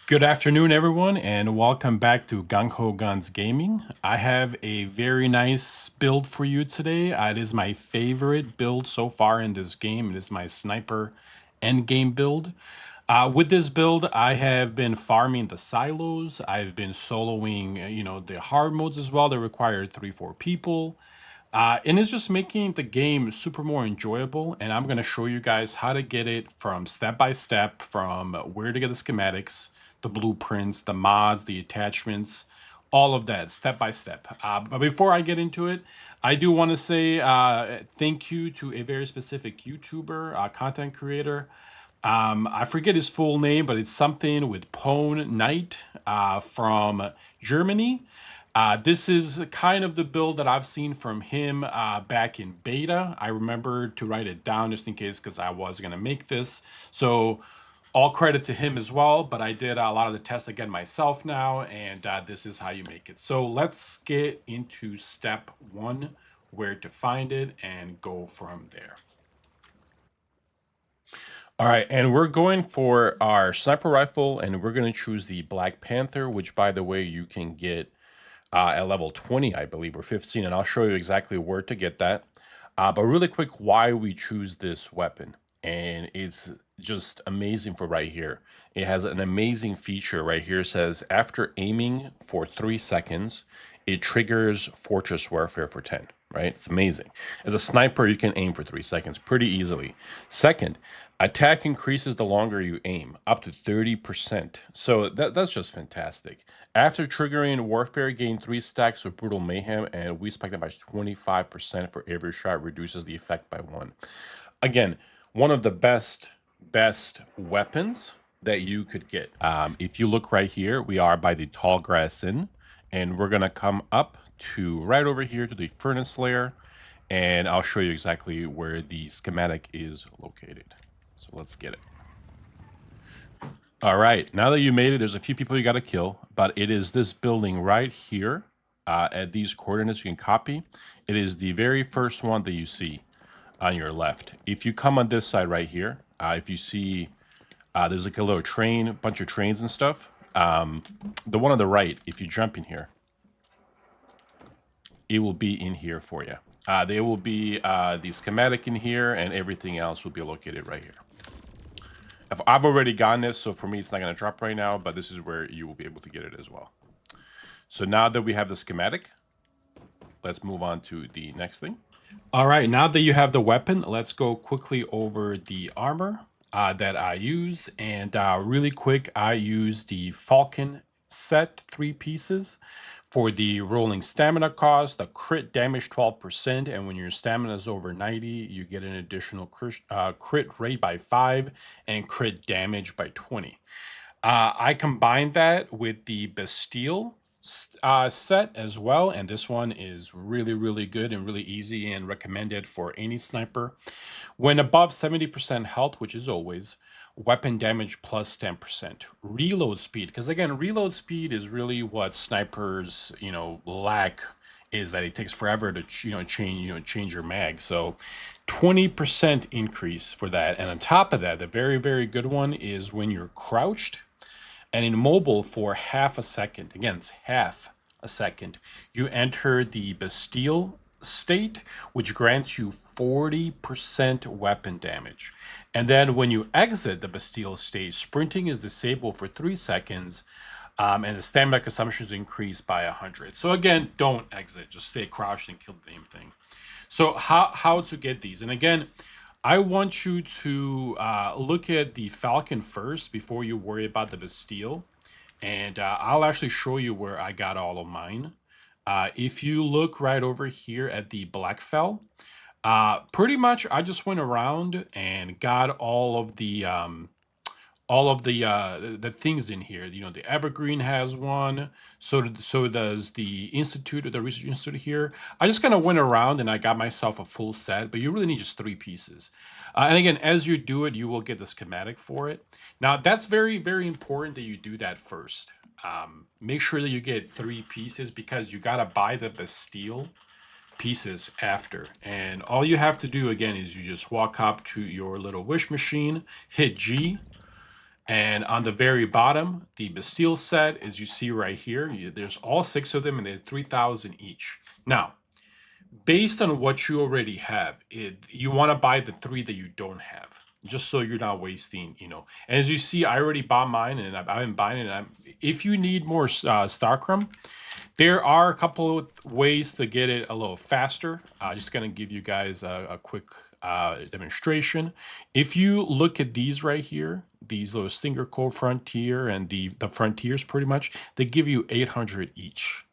Good afternoon, everyone, and welcome back to Gung Ho Guns Gaming. I have a very nice build for you today. It is my favorite build so far in this game. It is my sniper endgame build. With this build, I have been farming the silos. I've been soloing, the hard modes as well that require 3-4 people. And it's just making the game super more enjoyable. And I'm going to show you guys how to get it from step by step, from where to get the schematics, the blueprints, the mods, the attachments, all of that step by step. But before I get into it, I do want to say thank you to a very specific YouTuber, content creator. I forget his full name, but it's something with Pone Knight from Germany. This is kind of the build that I've seen from him back in beta. I remember to write it down just in case because I was going to make this. So all credit to him as well, but I did a lot of the tests again myself now, and this is how you make it. So let's get into step one, where to find it, and go from there. All right, and we're going for our sniper rifle, and we're going to choose the Black Panther, which, by the way, you can get at level 20, I believe, or 15, and I'll show you exactly where to get that. But really quick, why we choose this weapon, and it's just amazing for right here. It has an amazing feature right here. It says, after aiming for 3 seconds, it triggers Fortress Warfare for 10. Right? It's amazing. As a sniper, you can aim for 3 seconds pretty easily. Second, attack increases the longer you aim, up to 30%. So that's just fantastic. After triggering Warfare, gain 3 stacks of Brutal Mayhem, and we spec that by 25% for every shot, reduces the effect by 1. Again, one of the best weapons that you could get. If you look right here, we are by the Tall Grass Inn, and we're gonna come up to right over here to the furnace layer, and I'll show you exactly where the schematic is located. So let's get it. All right, now that you made it, there's a few people you got to kill, but it is this building right here at these coordinates you can copy. It is the very first one that you see on your left. If you come on this side right here, if you see there's like a little train, a bunch of trains and stuff. The one on the right, if you jump in here, it will be in here for you. There will be the schematic in here, and everything else will be located right here. I've already gotten this, so for me it's not going to drop right now, but this is where you will be able to get it as well. So now that we have the schematic, let's move on to the next thing. All right, now that you have the weapon, let's go quickly over the armor that I use. And really quick, I use the Falcon set 3 pieces for the rolling stamina cost, the crit damage 12%, and when your stamina is over 90, you get an additional crit rate by 5 and crit damage by 20. I combined that with the Bastille set as well, and this one is really good and really easy and recommended for any sniper. When above 70% health, which is always, weapon damage plus 10%. Reload speed, because again, reload speed is really what snipers, lack, is that it takes forever to change your mag. So 20% increase for that. And on top of that, the very good one is when you're crouched and immobile for half a second. Again, it's half a second. You enter the Bastille state, which grants you 40% weapon damage. And then when you exit the Bastille state, sprinting is disabled for 3 seconds, and the stamina consumption is increased by 100. So again, don't exit. Just stay crouched and kill the damn thing. So how to get these? And again, I want you to look at the Falcon first before you worry about the Bastille. And I'll actually show you where I got all of mine. If you look right over here at the Black Fell, pretty much I just went around and got all of the things in here. The Evergreen has one, so does the Institute, or the Research Institute here. I just kind of went around and I got myself a full set, but you really need just 3 pieces. And again, as you do it, you will get the schematic for it. Now, that's very important that you do that first. Make sure that you get 3 pieces, because you got to buy the Bastille pieces after. And all you have to do, again, is you just walk up to your little wish machine, hit G, And on the very bottom, the Bastille set, as you see right here, there's all 6 of them and they're 3,000 each. Now, based on what you already have, you want to buy the 3 that you don't have, just so you're not wasting, And as you see, I already bought mine and I've been buying it. If you need more Starcrum, there are a couple of ways to get it a little faster. Just going to give you guys a quick demonstration. If you look at these right here, these little Stinger Core Frontier and the Frontiers, pretty much, they give you 800 each.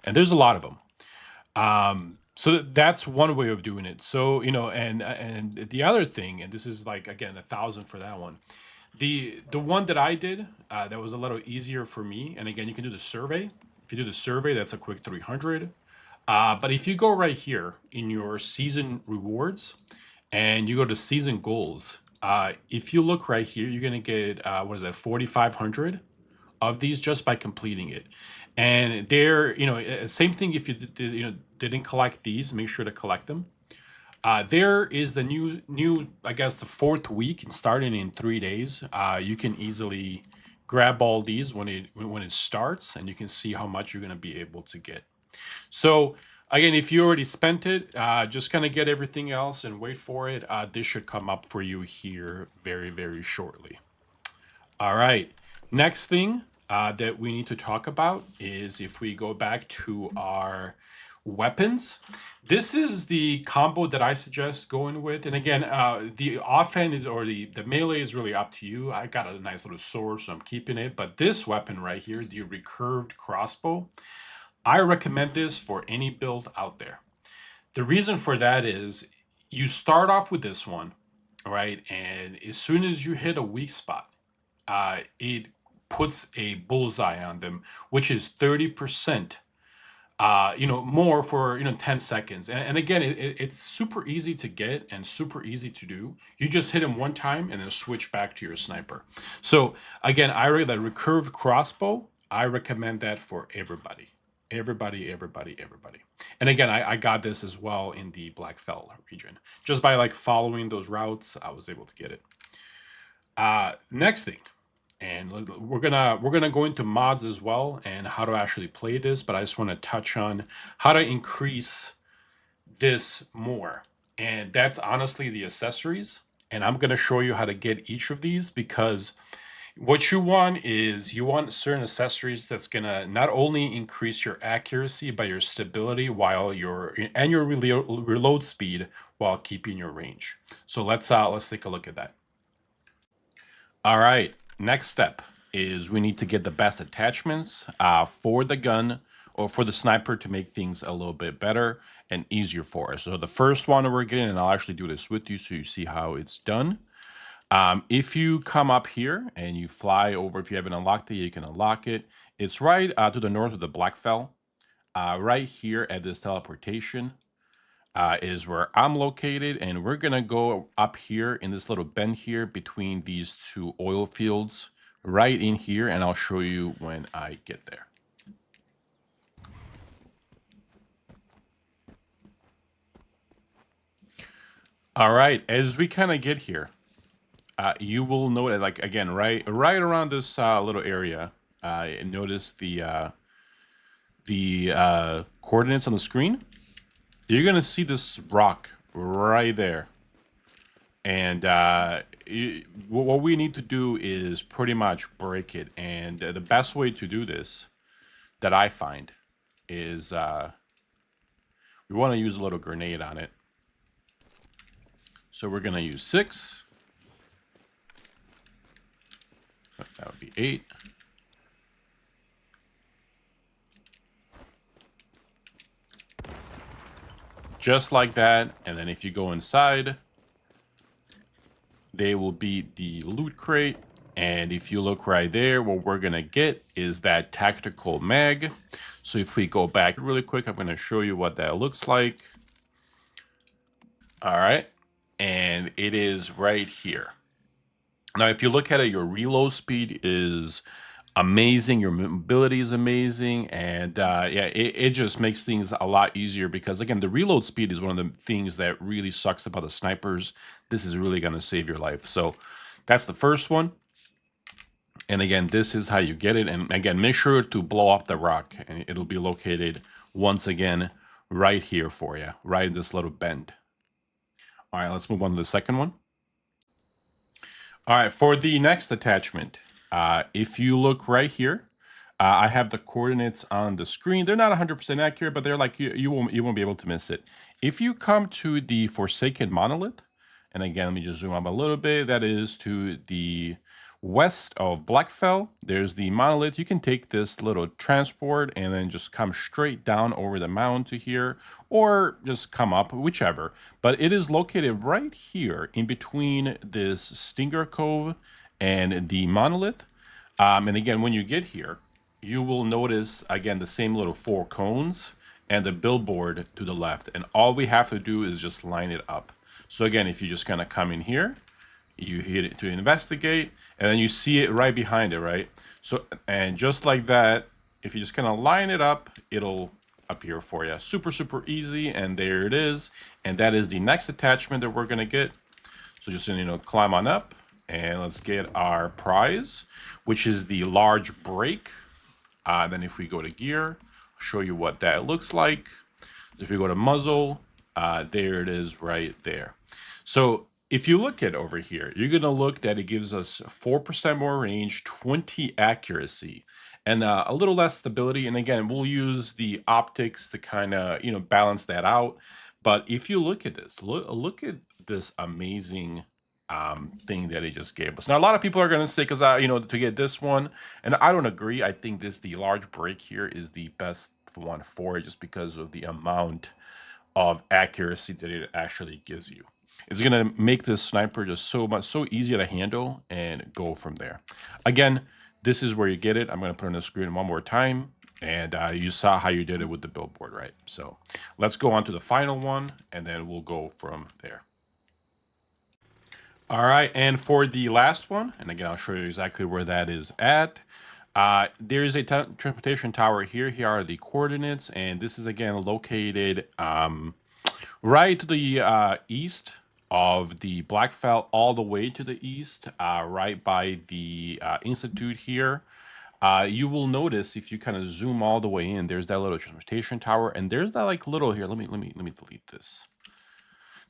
And there's a lot of them. So that's one way of doing it. So, and the other thing, and this is like, again, 1,000 for that one. The one that I did, that was a little easier for me. And again, you can do the survey. If you do the survey, that's a quick 300. But if you go right here in your season rewards and you go to season goals, if you look right here, you're going to get, 4,500 of these just by completing it. And they're, same thing if you didn't collect these, make sure to collect them. There is the new, I guess, the 4th week, starting in 3 days. You can easily grab all these when it starts, and you can see how much you're going to be able to get. So again, if you already spent it, just kind of get everything else and wait for it. This should come up for you here very, very shortly. All right. Next thing that we need to talk about is if we go back to our weapons. This is the combo that I suggest going with. And again, the offhand is, or the melee is really up to you. I got a nice little sword, so I'm keeping it. But this weapon right here, the recurved crossbow, I recommend this for any build out there. The reason for that is you start off with this one, right? And as soon as you hit a weak spot, it puts a bullseye on them, which is 30%, more for, 10 seconds. And again, it's super easy to get and super easy to do. You just hit him one time and then switch back to your sniper. So again, I read that recurved crossbow. I recommend that for everybody. Everybody. And again, I got this as well in the Blackfell region. Just by like following those routes, I was able to get it. Next thing, and we're gonna go into mods as well and how to actually play this, but I just want to touch on how to increase this more. And that's honestly the accessories. And I'm gonna show you how to get each of these, because what you want is you want certain accessories that's gonna not only increase your accuracy but your stability while your reload speed while keeping your range. So let's take a look at that. All right, next step is we need to get the best attachments for the gun or for the sniper to make things a little bit better and easier for us. So the first one we're getting, and I'll actually do this with you so you see how it's done. If you come up here and you fly over, if you haven't unlocked it, you can unlock it. It's right to the north of the Blackfell. Right here at this teleportation is where I'm located, and we're gonna go up here in this little bend here between these 2 oil fields, right in here, and I'll show you when I get there. All right, as we kind of get here, you will notice, like, again, right around this little area, notice the coordinates on the screen. You're gonna see this rock right there, and what we need to do is pretty much break it. And the best way to do this, that I find, is we want to use a little grenade on it. So we're gonna use 6. That would be 8. Just like that. And then if you go inside, they will be the loot crate. And if you look right there, what we're going to get is that tactical mag. So if we go back really quick, I'm going to show you what that looks like. All right. And it is right here. Now, if you look at it, your reload speed is amazing, your mobility is amazing, and it just makes things a lot easier, because again, the reload speed is one of the things that really sucks about the snipers. This is really going to save your life. So that's the first one. And again, this is how you get it. And again, make sure to blow up the rock, and it'll be located once again right here for you, right in this little bend. All right, let's move on to the second one. All right, for the next attachment, if you look right here, I have the coordinates on the screen. They're not 100% accurate, but they're like you won't be able to miss it. If you come to the Forsaken Monolith, and again, let me just zoom up a little bit. That is to the west of Blackfell. There's the monolith. You can take this little transport and then just come straight down over the mountain to here, or just come up, whichever. But it is located right here in between this Stinger Cove and the monolith. And again, when you get here, you will notice, again, the same little 4 cones and the billboard to the left. And all we have to do is just line it up. So again, if you just kind of come in here, you hit it to investigate, and then you see it right behind it, right? So, and just like that, if you just kind of line it up, it'll appear for you. Super, super easy, and there it is. And that is the next attachment that we're going to get. So just, climb on up, and let's get our prize, which is the large break. Then if we go to gear, I'll show you what that looks like. If we go to muzzle, there it is right there. So if you look at over here, you're going to look that it gives us 4% more range, 20 accuracy, and a little less stability. And again, we'll use the optics to kind of, balance that out. But if you look at this, look at this amazing thing that it just gave us. Now, a lot of people are going to say, because to get this one, and I don't agree. I think the large break here is the best one for it, just because of the amount of accuracy that it actually gives you. It's going to make this sniper just so easy to handle and go from there. Again, this is where you get it. I'm going to put it on the screen one more time. And you saw how you did it with the billboard, right? So let's go on to the final one, and then we'll go from there. All right, and for the last one, and again, I'll show you exactly where that is at. There is a transportation tower here. Here are the coordinates, and this is again located right to the east of the Blackfell, all the way to the east, right by the Institute here. You will notice if you kind of zoom all the way in, there's that little transportation tower, and there's that like little here. Let me delete this.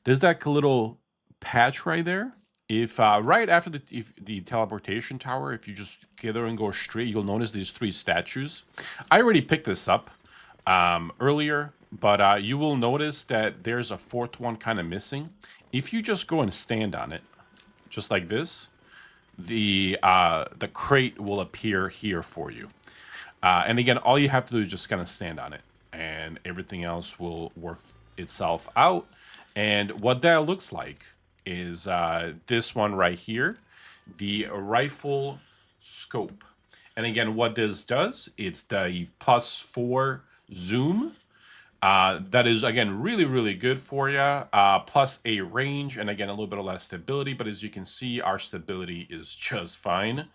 There's that little patch right there. If right after the teleportation tower, if you just get there and go straight, you'll notice these 3 statues. I already picked this up earlier, but you will notice that there's a 4th one kind of missing. If you just go and stand on it, just like this, the crate will appear here for you. And again, all you have to do is just kind of stand on it, and everything else will work itself out. And what that looks like is this one right here, the rifle scope. And again, what this does, it's the +4 zoom. That is, again, really, really good for you. Plus a range, and again, a little bit of less stability. But as you can see, our stability is just fine.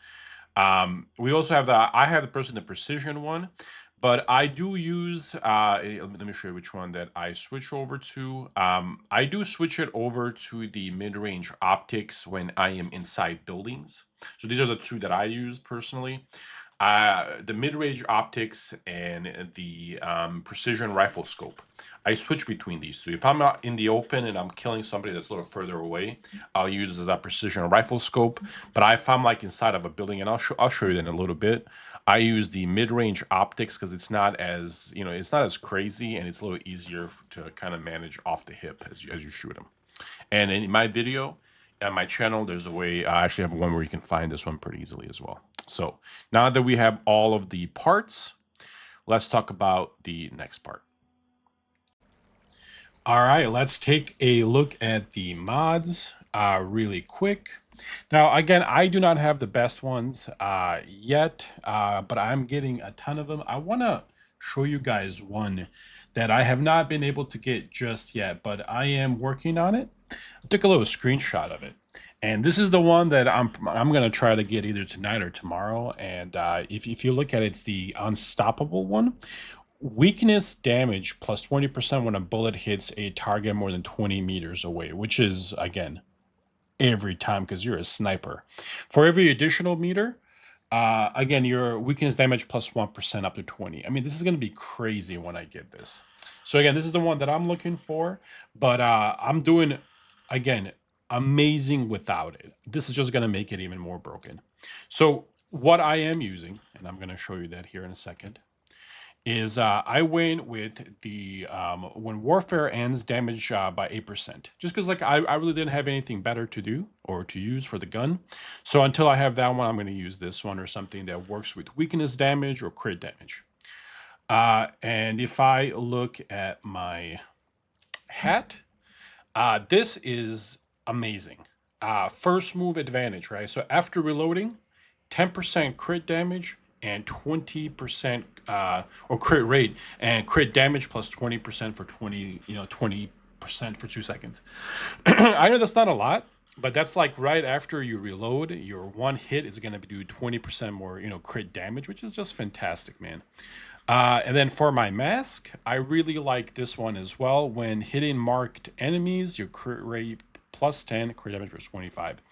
We also have I have the precision one. But I do use, let me show you which one that I switch over to. I do switch it over to the mid-range optics when I am inside buildings. So these are the 2 that I use personally. The mid-range optics and the precision rifle scope. I switch between these 2. If I'm not in the open and I'm killing somebody that's a little further away, I'll use that precision rifle scope. But if I'm like inside of a building, and I'll show you that in a little bit, I use the mid-range optics because it's not as it's not as crazy, and it's a little easier to kind of manage off the hip as you shoot them. And in my video on my channel, there's a way. I actually have one where you can find this one pretty easily as well. So now that we have all of the parts, let's talk about the next part. All right, let's take a look at the mods really quick. Now, again, I do not have the best ones yet, but I'm getting a ton of them. I want to show you guys one that I have not been able to get just yet, but I am working on it. I took a little screenshot of it. And this is the one that I'm going to try to get either tonight or tomorrow. And if you look at it, it's the unstoppable one. Weakness damage plus 20% when a bullet hits a target more than 20 meters away, which is, again, every time because you're a sniper. For every additional meter, Again, your weakness damage plus 1% up to 20. I mean, this is going to be crazy when I get this. So again, this is the one that I'm looking for, but I'm doing, again, amazing without it. This is just going to make it even more broken. So what I am using, and I'm going to show you that here in a second, is I win with the when warfare ends damage by 8%. Just because like I really didn't have anything better to do or to use for the gun. So until I have that one, I'm going to use this one or something that works with weakness damage or crit damage. And if I look at my hat, this is amazing. First move advantage, right? So after reloading, 10% crit damage and 20% or crit rate and crit damage plus 20% for 20% for 2 seconds. I know that's not a lot, but that's like right after you reload, your one hit is going to do 20% more, crit damage, which is just fantastic, man. And then for my mask, I really like this one as well. When hitting marked enemies, your crit rate plus 10, crit damage was 25.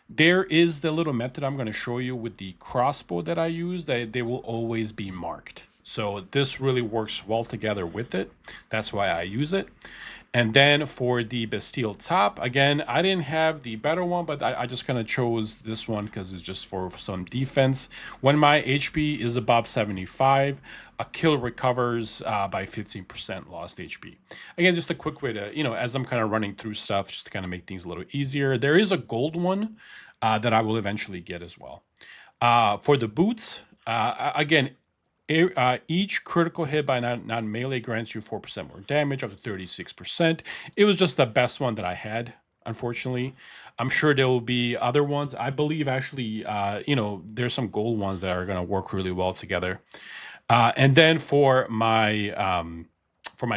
There is the little method I'm going to show you with the crossbow that I use, that they will always be marked. So this really works well together with it. That's why I use it. And then for the Bastille top, again, I didn't have the better one, but I just kind of chose this one because it's just for some defense. When my HP is above 75, a kill recovers by 15% lost HP. Again, just a quick way to, as I'm kind of running through stuff, just to kind of make things a little easier. There is a gold one that I will eventually get as well. For the boots, again, each critical hit by non-melee grants you 4% more damage, up to 36%. It was just the best one that I had, unfortunately. I'm sure there will be other ones. I believe actually, there's some gold ones that are going to work really well together. And then for my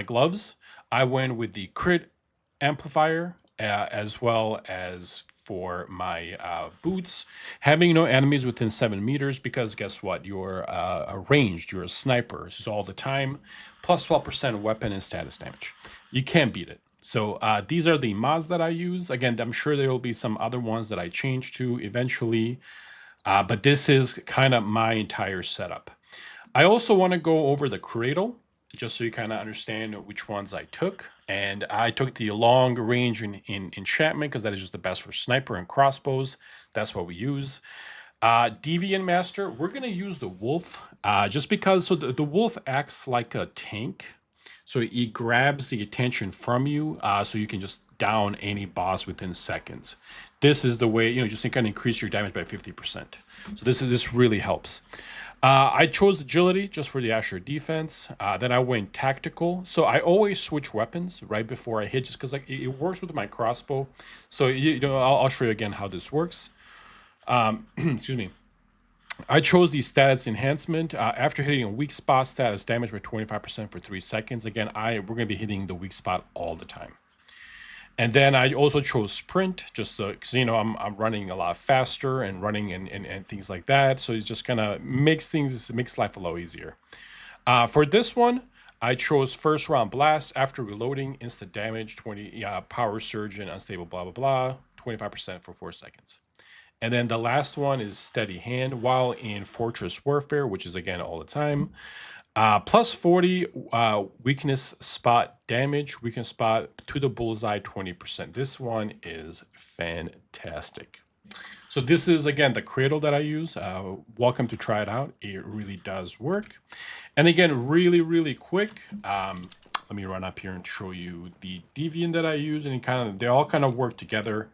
gloves, I went with the crit amplifier, as well as for my boots, having no enemies within 7 meters, because guess what? You're ranged, you're a sniper. This is all the time, plus 12% weapon and status damage. You can't beat it. So these are the mods that I use. Again, I'm sure there will be some other ones that I change to eventually, but this is kind of my entire setup. I also want to go over the Cradle, just so you kind of understand which ones I took. And I took the long range in enchantment because that is just the best for sniper and crossbows. That's what we use. Deviant Master, we're going to use the Wolf just because, so the Wolf acts like a tank. So it grabs the attention from you so you can just down any boss within seconds. This is the way, just to kind of increase your damage by 50%. So this really helps. I chose agility just for the Asher defense. Then I went tactical. So I always switch weapons right before I hit, just because like it works with my crossbow. So I'll show you again how this works. Excuse me. I chose the status enhancement. After hitting a weak spot, status damage by 25% for 3 seconds. Again, we're going to be hitting the weak spot all the time. And then I also chose sprint, just because I'm running a lot faster and running and things like that. So it just kind of makes life a lot easier. For this one, I chose first round blast. After reloading, instant damage, 20 power surge and unstable blah blah blah, 25% for 4 seconds. And then the last one is steady hand while in fortress warfare, which is again all the time. Plus 40 weakness spot damage, weakness spot to the bullseye 20%. This one is fantastic. So this is, again, the Cradle that I use. Welcome to try it out. It really does work. And again, really, really quick, let me run up here and show you the Deviant that I use. And they all kind of work together.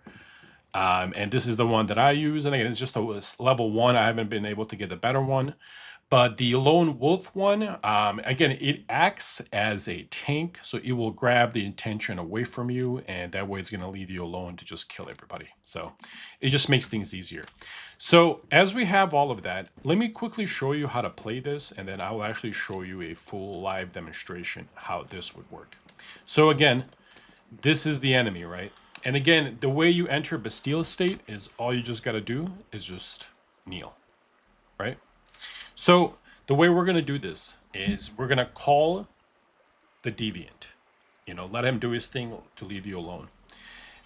And this is the one that I use. And again, it's just a level 1. I haven't been able to get a better one. But the Lone Wolf one, again, it acts as a tank, so it will grab the attention away from you, and that way it's going to leave you alone to just kill everybody. So it just makes things easier. So as we have all of that, let me quickly show you how to play this, and then I will actually show you a full live demonstration how this would work. So again, this is the enemy, right? And again, the way you enter Bastille state is all you just got to do is just kneel, right? So the way we're going to do this is we're going to call the Deviant, let him do his thing to leave you alone.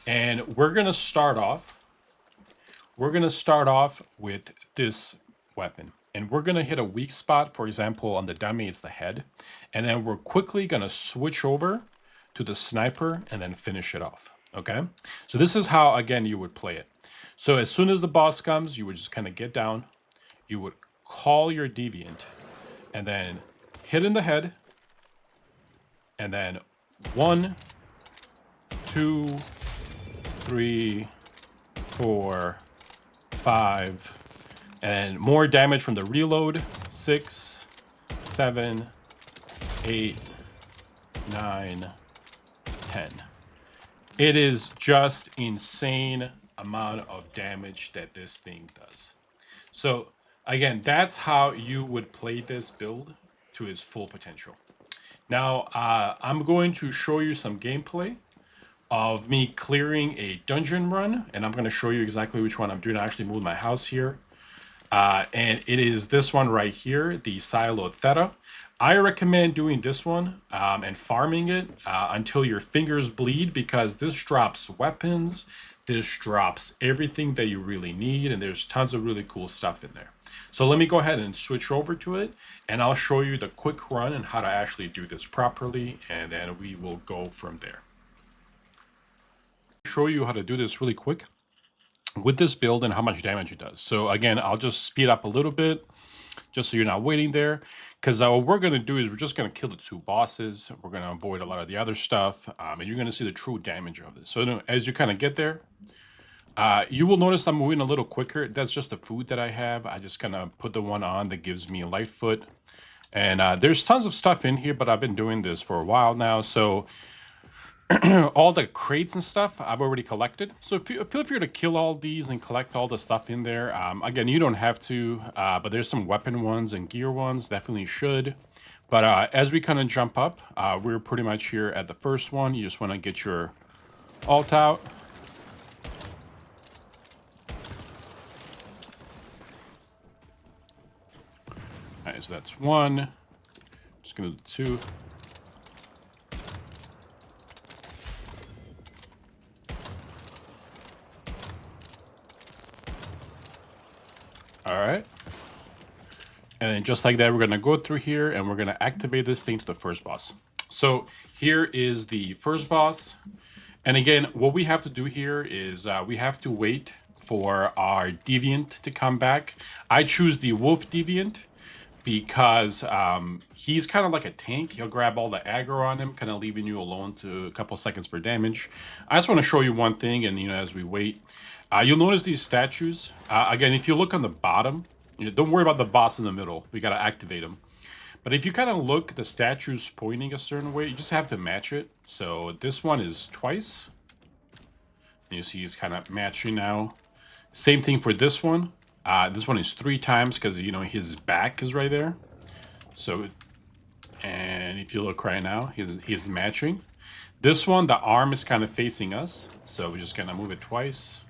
And we're going to start off with this weapon. And we're gonna hit a weak spot, for example, on the dummy, it's the head. And then we're quickly gonna switch over to the sniper and then finish it off, okay? So this is how, again, you would play it. So as soon as the boss comes, you would just kind of get down, you would call your Deviant, and then hit in the head, and then 1, 2, 3, 4, 5, and more damage from the reload. 6, 7, 8, 9, 10. It is just insane amount of damage that this thing does. So again, that's how you would play this build to its full potential. Now, I'm going to show you some gameplay of me clearing a dungeon run, and I'm going to show you exactly which one I'm doing. I actually moved my house here. And it is this one right here, the siloed theta. I recommend doing this one and farming it until your fingers bleed, because this drops weapons, this drops everything that you really need, and there's tons of really cool stuff in there. So let me go ahead and switch over to it, and I'll show you the quick run and how to actually do this properly, and then we will go from there. Show you how to do this really quick with this build and how much damage it does. So again, I'll just speed up a little bit just so you're not waiting there, because what we're going to do is we're just going to kill the 2 bosses. We're going to avoid a lot of the other stuff, and you're going to see the true damage of this. So as you kind of get there, you will notice I'm moving a little quicker. That's just the food that I have. I just kind of put the one on that gives me a light foot. And there's tons of stuff in here, but I've been doing this for a while now. So all the crates and stuff I've already collected. So feel free to kill all these and collect all the stuff in there. Again, you don't have to, but there's some weapon ones and gear ones, definitely should. But as we kind of jump up, we're pretty much here at the first one. You just want to get your alt out. All right, so that's 1. Just gonna do 2. All right. And then just like that, we're going to go through here and we're going to activate this thing to the first boss. So here is the first boss. And again, what we have to do here is we have to wait for our Deviant to come back. I choose the Wolf Deviant because he's kind of like a tank. He'll grab all the aggro on him, kind of leaving you alone to a couple seconds for damage. I just want to show you one thing, and as we wait, you'll notice these statues. Again, if you look on the bottom, don't worry about the boss in the middle. We got to activate him. But if you kind of look, the statue's pointing a certain way. You just have to match it. So this one is twice. You see he's kind of matching now. Same thing for this one. This one is 3 times because, his back is right there. So, and if you look right now, he's matching. This one, the arm is kind of facing us. So we're just going to move it twice.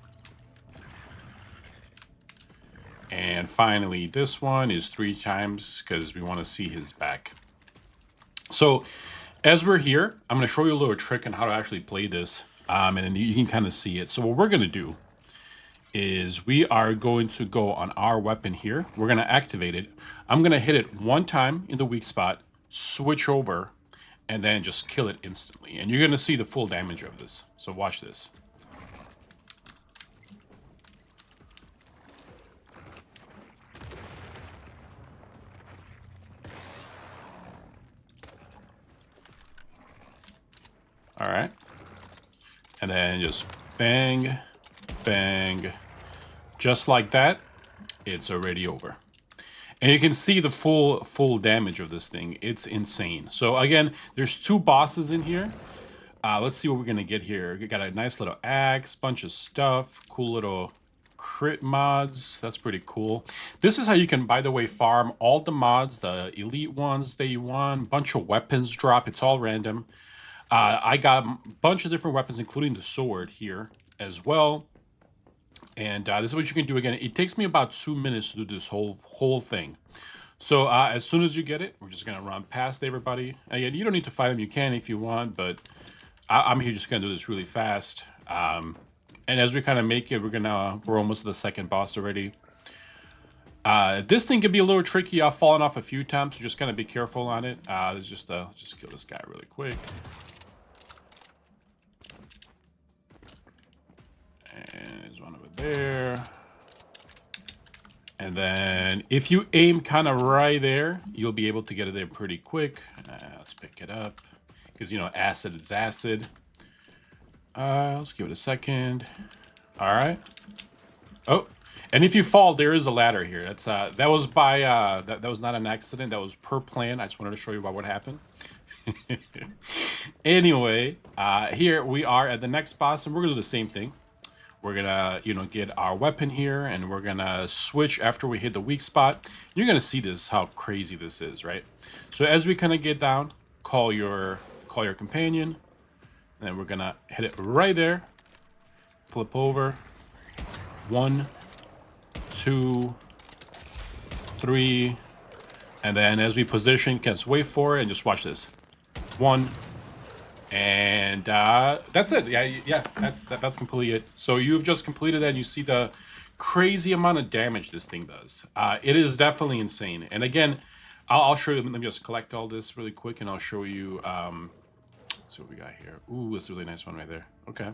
And finally, this one is 3 times because we want to see his back. So as we're here, I'm going to show you a little trick on how to actually play this. And then you can kind of see it. So what we're going to do is we are going to go on our weapon here. We're going to activate it. I'm going to hit it 1 time in the weak spot, switch over, and then just kill it instantly. And you're going to see the full damage of this. So watch this. All right. And then just bang, bang. Just like that, it's already over. And you can see the full damage of this thing. It's insane. So again, there's 2 bosses in here. Let's see what we're going to get here. We got a nice little axe, bunch of stuff, cool little crit mods. That's pretty cool. This is how you can, by the way, farm all the mods, the elite ones that you want. Bunch of weapons drop. It's all random. I got a bunch of different weapons, including the sword here as well. And this is what you can do. Again, it takes me about 2 minutes to do this whole thing. So as soon as you get it, we're just going to run past everybody. Again, you don't need to fight them. You can if you want, but I'm here just going to do this really fast. And as we kind of make it, we're almost to the second boss already. This thing can be a little tricky. I've fallen off a few times, so just kind of be careful on it. Let's just kill this guy really quick. And there's one over there. And then if you aim kind of right there, you'll be able to get it there pretty quick. Let's pick it up. Because, you know, acid is acid. Let's give it a second. All right. Oh, and if you fall, there is a ladder here. That's that was by that was not an accident. That was per plan. I just wanted to show you about what happened. Anyway, here we are at the next boss, and we're gonna do the same thing. We're gonna, you know, get our weapon here, and we're gonna switch after we hit the weak spot. You're gonna see this, how crazy this is, right? So as we kind of get down, call your companion, and then we're gonna hit it right there. Flip over. 1, 2, 3, and then as we position, just wait for it and just watch this. 1. And that's it. Yeah, that's completely it. So you've just completed that, and you see the crazy amount of damage this thing does. It is definitely insane. And again, I'll show you. Let me just collect all this really quick, and I'll show you. Let's see what we got here. Ooh, that's a really nice one right there. Okay.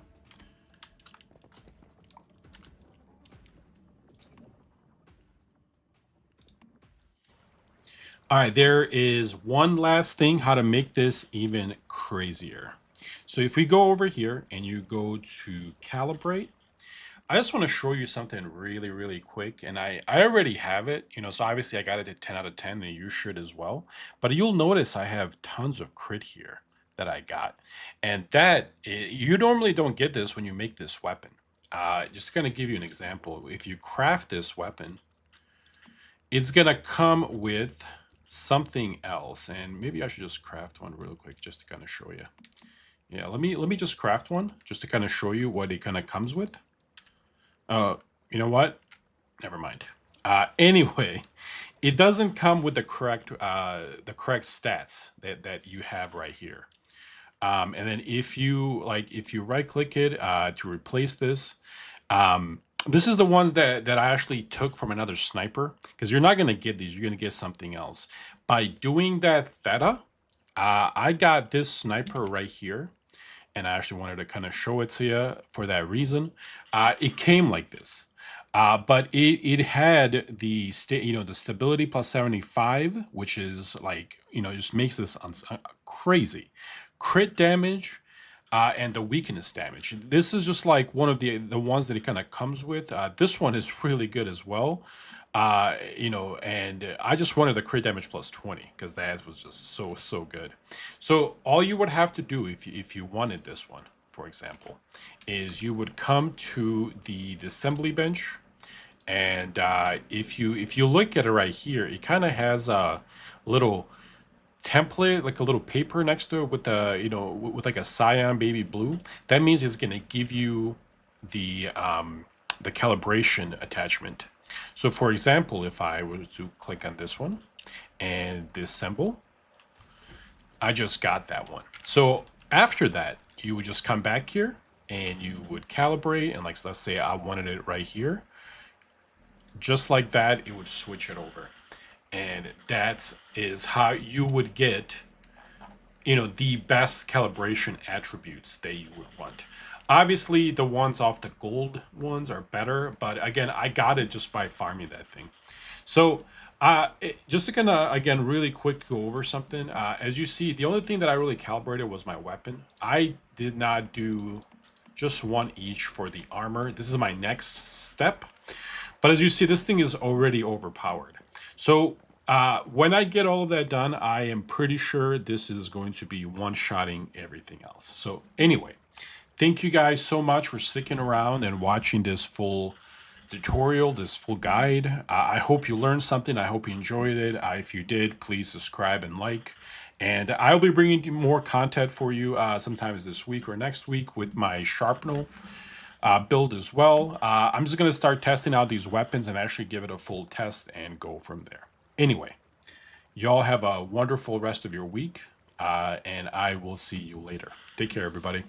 All right, there is one last thing, how to make this even crazier. So if we go over here and you go to calibrate, I just want to show you something really, really quick. And I already have it, you know, so obviously I got it at 10 out of 10, and you should as well. But you'll notice I have tons of crit here that I got. And that, you normally don't get this when you make this weapon. Just to kind of give you an example, if you craft this weapon, it's going to come with something else, and maybe I should just craft one real quick just to kind of show you. Yeah, let me just craft one just to kind of show you what it kind of comes with. You know what? Never mind. Anyway, it doesn't come with the correct stats that you have right here. And then if you right click it to replace this, this is the ones that I actually took from another sniper, because you're not going to get these. You're going to get something else. By doing that theta, I got this sniper right here, and I actually wanted to kind of show it to you for that reason. It came like this, but it had the the stability plus 75, which is like, you know, just makes this crazy crit damage. And the weakness damage. This is just like one of the ones that it kind of comes with. This one is really good as well. You know, and I just wanted the crit damage plus 20 because that was just so good. So all you would have to do if you wanted this one, for example, is you would come to the assembly bench, and if you look at it right here, it kind of has a little template, like a little paper next to it with the, you know, with like a cyan baby blue. That means it's going to give you the calibration attachment. So for example, if I were to click on this one and this symbol, I just got that one. So after that, you would just come back here and you would calibrate, and like, let's say I wanted it right here, just like that, it would switch it over. And that is how you would get, you know, the best calibration attributes that you would want. Obviously, the ones off the gold ones are better, but again, I got it just by farming that thing. So, just to kind of, again, really quick go over something. As you see, the only thing that I really calibrated was my weapon. I did not do just one each for the armor. This is my next step. But as you see, this thing is already overpowered. So when I get all of that done, I am pretty sure this is going to be one-shotting everything else. So anyway, thank you guys so much for sticking around and watching this full tutorial, this full guide. I hope you learned something. I hope you enjoyed it. If you did, please subscribe and like. And I'll be bringing you more content for you sometimes this week or next week with my Sharpnel build as well. I'm just going to start testing out these weapons and actually give it a full test and go from there. Anyway, y'all have a wonderful rest of your week, and I will see you later. Take care, everybody.